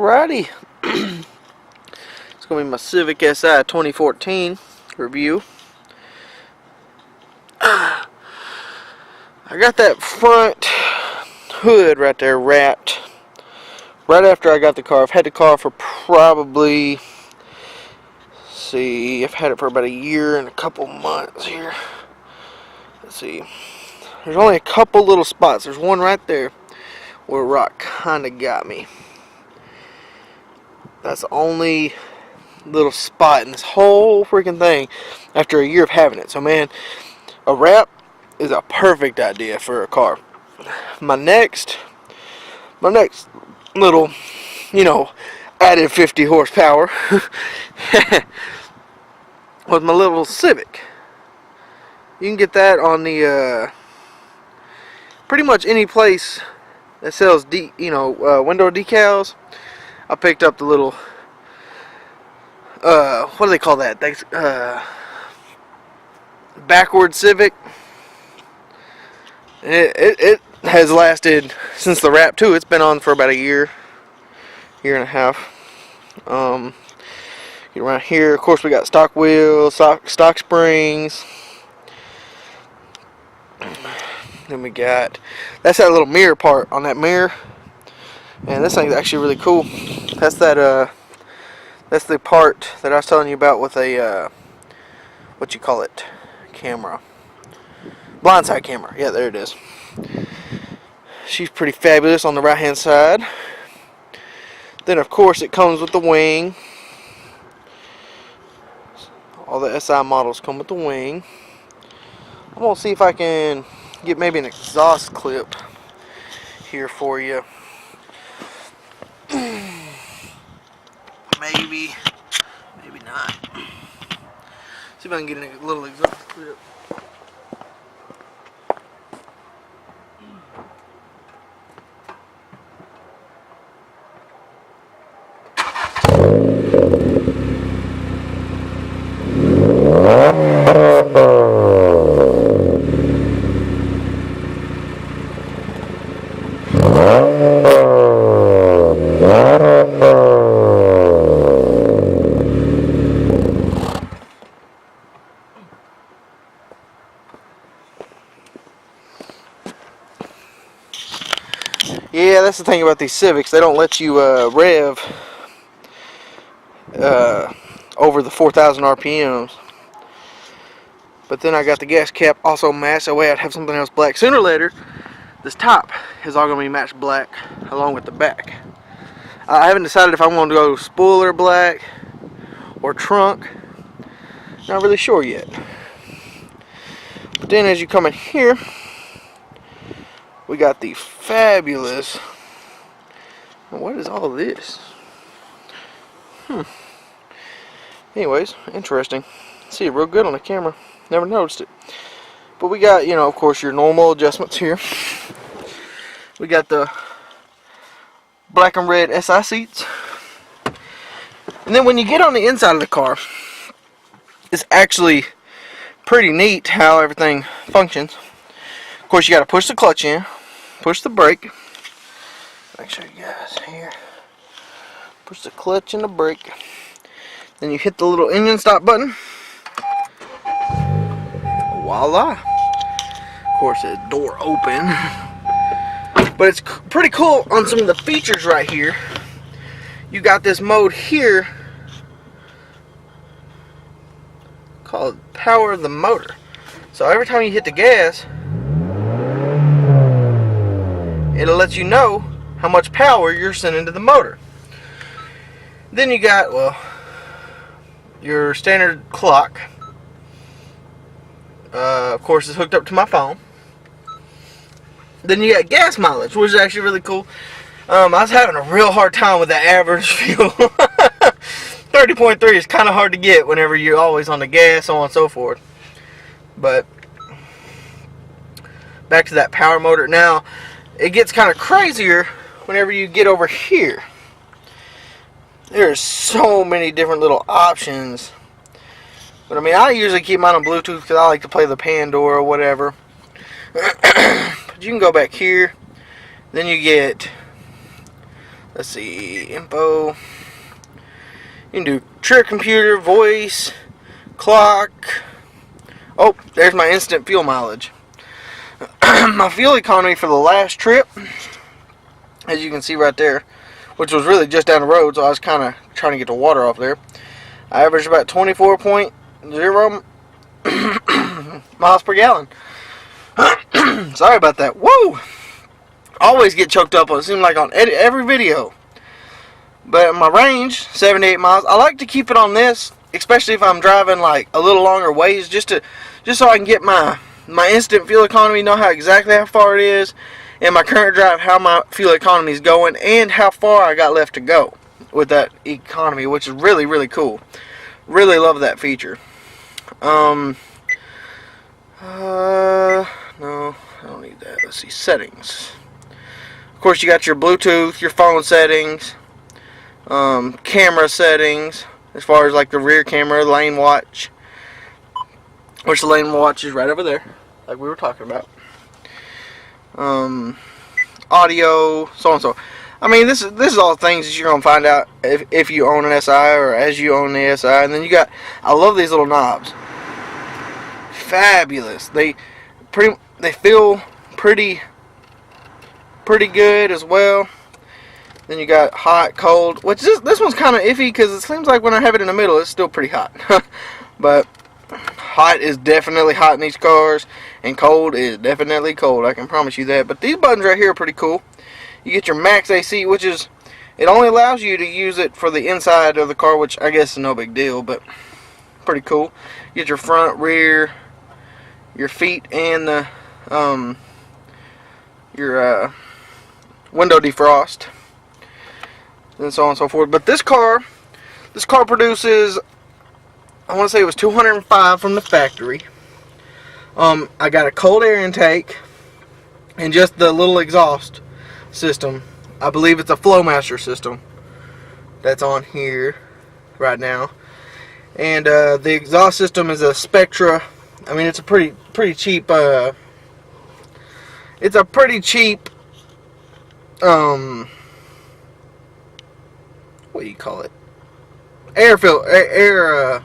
Alrighty. It's going to be my Civic Si 2014 review. I got that front hood right there wrapped right after I got the car. I've had the car for probably, I've had it for about a year and a couple months here. Let's see. There's only a couple little spots. There's one right there where rock kind of got me. That's the only little spot in this whole freaking thing after a year of having it. So man, a wrap is a perfect idea for a car. My next little, added 50 horsepower was my little Civic. You can get that on the pretty much any place that sells window decals. I picked up the little what do they call that? Backward Civic. It has lasted since the wrap too. It's been on for about a year and a half. Get around here. Of course, we got stock wheels, stock springs. Then we got, that's that little mirror part on that mirror. And this thing's actually really cool. That's the part that I was telling you about with a camera, blindside camera. Yeah, there it is. She's pretty fabulous on the right hand side. Then of course it comes with the wing. All the SI models come with the wing. I'm gonna see if I can get maybe an exhaust clip here for you. Maybe not. See if I can get a little exhaust clip. Yeah, that's the thing about these Civics. They don't let you rev over the 4,000 RPMs. But then I got the gas cap also matched. That way I'd have something else black. Sooner or later, this top is all going to be matched black along with the back. I haven't decided if I want to go spoiler black or trunk. Not really sure yet. But then as you come in here, we got the fabulous, what is all this? Anyways, interesting. See it real good on the camera. Never noticed it. But we got, of course, your normal adjustments here. We got the black and red SI seats. And then when you get on the inside of the car, it's actually pretty neat how everything functions. Of course, you got to push the clutch in, push the brake. Make sure you guys here. Push the clutch and the brake. Then you hit the little engine stop button. Voila! Of course, the door open. But it's pretty cool on some of the features right here. You got this mode here called power of the motor. So every time you hit the gas, it'll let you know how much power you're sending to the motor. Then you got, well, your standard clock. Of course, it's hooked up to my phone. Then you got gas mileage, which is actually really cool. I was having a real hard time with the average fuel. 30.3 is kind of hard to get whenever you're always on the gas, so on and so forth. But back to that power motor. Now, it gets kind of crazier whenever you get over here. There's so many different little options. But I mean, I usually keep mine on Bluetooth because I like to play the Pandora or whatever. But you can go back here. Then you get Let's see, info. You can do trip computer, voice, clock. Oh, there's my instant fuel mileage. My fuel economy for the last trip, as you can see right there, which was really just down the road, so I was kind of trying to get the water off there. I averaged about 24.0 miles per gallon. Sorry about that. Woo! Always get choked up on it. Seems like on every video. But my range, 78 miles. I like to keep it on this, especially if I'm driving like a little longer ways, just so I can get my instant fuel economy, know exactly how far it is, and my current drive, how my fuel economy is going, and how far I got left to go with that economy, which is really, really cool. Really love that feature. No, I don't need that. Let's see, settings. Of course, you got your Bluetooth, your phone settings, camera settings, as far as like the rear camera, lane watch, which the lane watch is right over there, like we were talking about. Audio, so and so. I mean, this is all things that you're gonna find out if you own an SI or as you own the SI. And then you got, I love these little knobs. Fabulous. They feel pretty good as well. Then you got hot, cold, which this one's kind of iffy because it seems like when I have it in the middle, it's still pretty hot. But hot is definitely hot in these cars, and cold is definitely cold. I can promise you that. But these buttons right here are pretty cool. You get your max AC, which is, it only allows you to use it for the inside of the car, which I guess is no big deal, but pretty cool. You get your front, rear, your feet, and the your window defrost, and so on and so forth. But this car produces, I want to say it was 205 from the factory. I got a cold air intake and just the little exhaust system. I believe it's a Flowmaster system that's on here right now. And the exhaust system is a Spectra. I mean, it's a pretty cheap. It's a pretty cheap. What do you call it? Air filter.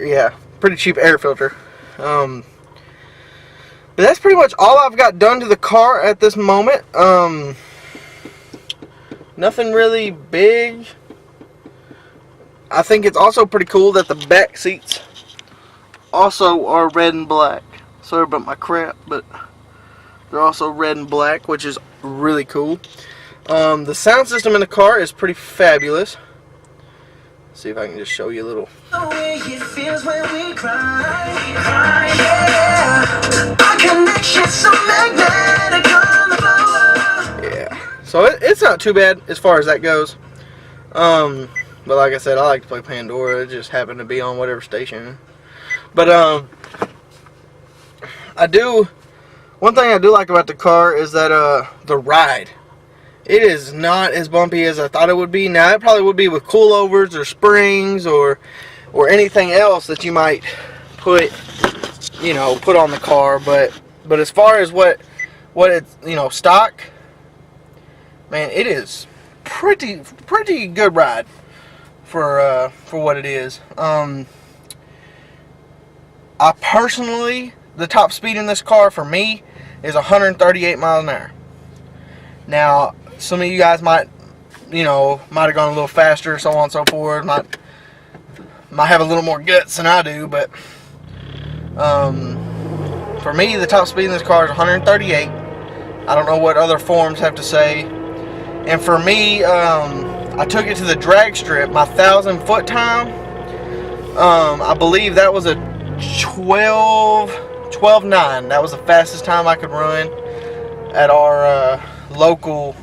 Yeah, pretty cheap air filter. But that's pretty much all I've got done to the car at this moment. Nothing really big. I think it's also pretty cool that the back seats also are red and black. Sorry about my crap, but they're also red and black, which is really cool. The sound system in the car is pretty fabulous. Let's see if I can just show you a little. The way it feels when we cry, yeah. Our connection's so magnetic on the floor. Yeah, so it's not too bad as far as that goes. But like I said, I like to play Pandora. It just happened to be on whatever station. But one thing I do like about the car is that the ride. It is not as bumpy as I thought it would be. Now, it probably would be with coilovers or springs or anything else that you might put on the car. But as far as what it's, stock, man, it is pretty good ride for what it is. I personally, the top speed in this car for me is 138 miles an hour. Now, some of you guys might have gone a little faster, so on and so forth. Might have a little more guts than I do, but for me, the top speed in this car is 138. I don't know what other forums have to say. And for me, I took it to the drag strip. My 1,000-foot time, I believe that was a 12:09. That was the fastest time I could run at our local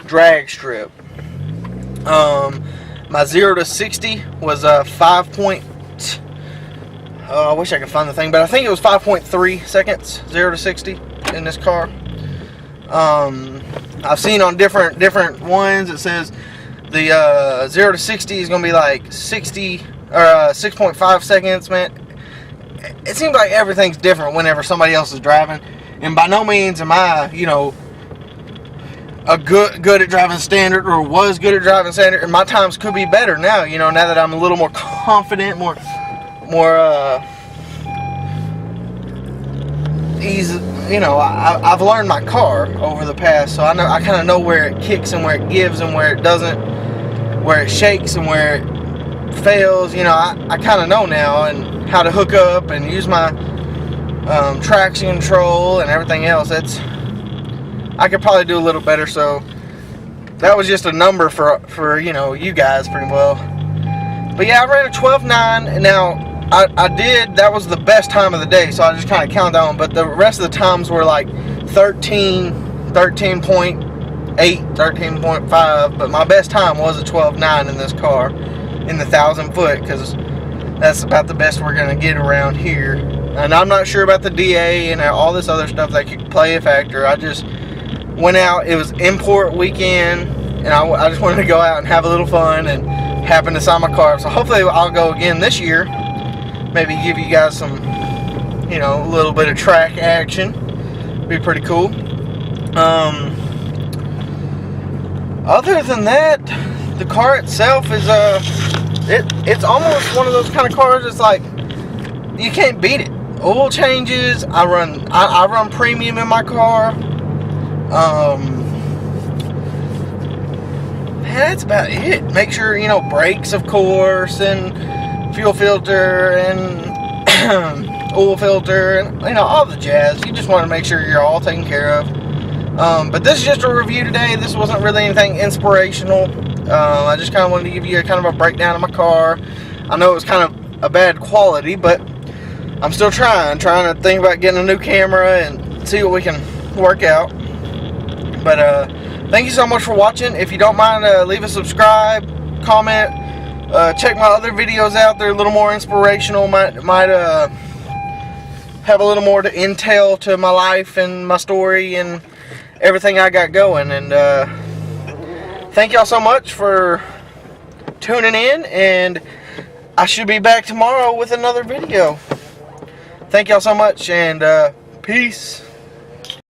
drag strip. My 0 to 60 was 5 point. I wish I could find the thing, but I think it was 5.3 seconds 0 to 60 in this car. I've seen on different ones it says the 0 to 60 is gonna be like 60 or 6.5 seconds. Man, it seems like everything's different whenever somebody else is driving, and by no means am I good at driving standard, or was good at driving standard, and my times could be better now. You know, now that I'm a little more confident, more easy. You know, I've learned my car over the past, so I kind of know where it kicks and where it gives and where it doesn't, where it shakes and where it fails. You know, I kind of know now, and how to hook up and use my traction control and everything else. I could probably do a little better, so that was just a number for you know, you guys pretty well. But yeah, I ran a 12.9, and now that was the best time of the day, so I just kind of count down, but the rest of the times were like 13.8, 13.5, but my best time was a 12.9 in this car, in the 1,000 foot, because that's about the best we're going to get around here. And I'm not sure about the DA and all this other stuff that could play a factor. I just went out, it was import weekend, and I just wanted to go out and have a little fun, and happened to sign my car. So hopefully I'll go again this year. Maybe give you guys some, you know, a little bit of track action. Be pretty cool. Other than that, the car itself is it's almost one of those kind of cars. It's like you can't beat it. Oil changes. I run premium in my car. That's about it. Make sure, you know, brakes, of course, and fuel filter and oil filter, and you know, all the jazz. You just want to make sure you're all taken care of. But this is just a review today. This wasn't really anything inspirational. I just kind of wanted to give you a kind of a breakdown of my car. I know it was kind of a bad quality, but I'm still trying to think about getting a new camera and see what we can work out. But thank you so much for watching. If you don't mind, leave a subscribe, comment, check my other videos out. They're a little more inspirational. Might have a little more to intel to my life and my story and everything I got going. And thank y'all so much for tuning in, and I should be back tomorrow with another video. Thank y'all so much, and peace.